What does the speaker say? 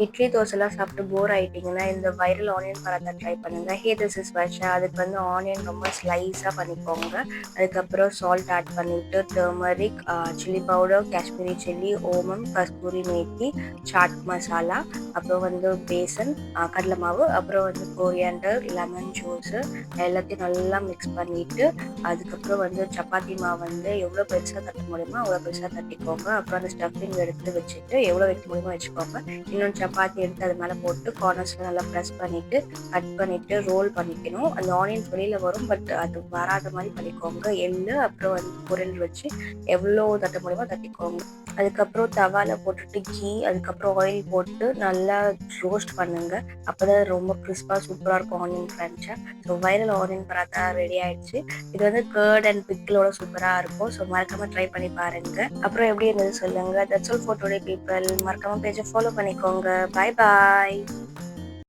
இட்லி தோசைலாம் சாப்பிட்டு போர் ஆயிட்டீங்கன்னா இந்த viral onion paratha try பண்ணுங்க. ஹே திஸ் இஸ் வர்ஷா. அதுக்கு வந்து ஆனியன் ரொம்ப ஸ்லைஸாக பண்ணிக்கோங்க. அதுக்கப்புறம் சால்ட் ஆட் பண்ணிவிட்டு turmeric, chilli powder, Kashmiri chilli, ஓமம், கஸ்தூரி மேத்தி, சாட் மசாலா, அப்புறம் வந்து பேசன், கடலை மாவு, அப்புறம் வந்து கொரியாண்டர், லெமன் ஜூஸு எல்லாத்தையும் நல்லா மிக்ஸ் பண்ணிவிட்டு அதுக்கப்புறம் வந்து சப்பாத்தி மாவு வந்து எவ்வளோ பெருசாக தட்ட முடியுமோ அவ்வளோ பெருசாக தட்டிக்கோங்க. அப்புறம் அந்த ஸ்டஃபிங் எடுத்து வச்சுட்டு எவ்வளோ வைக்க முடியுமோ வச்சுக்கோங்க. இன்னொன்று சப்பாத்தி எடுத்து அது மேலே போட்டு கார்னர்ஸில் நல்லா ப்ரெஸ் பண்ணிவிட்டு கட் பண்ணிவிட்டு ரோல் பண்ணிக்கணும். அந்த ஆனியன் வெளியில் வரும், பட் அது வராத மாதிரி பண்ணிக்கோங்க. எள்ளு அப்புறம் வந்து பொரியல் வச்சு எவ்வளோ தட்ட முடியுமோ தட்டிக்கோங்க. அதுக்கப்புறம் தவாவில் போட்டுட்டு கீ, அதுக்கப்புறம் ஆயில் போட்டு நல்லா ரோஸ்ட் பண்ணுங்கள். அப்போ தான் ரொம்ப கிறிஸ்பாக சூப்பராக இருக்கும் ஆனியன் கிரன்ச்சாக. So viral onion paratha ready ஆகிடுச்சு. இது வந்து கர்ட் அண்ட் பிக்கிளோட சூப்பராக இருக்கும். ஸோ மறக்காமல் ட்ரை பண்ணி பாருங்கள். அப்புறம் எப்படி இருந்தது சொல்லுங்கள். That's all for today people. மறக்காமல் பேஜை ஃபாலோ பண்ணிக்கோங்க. பாய் பாய்.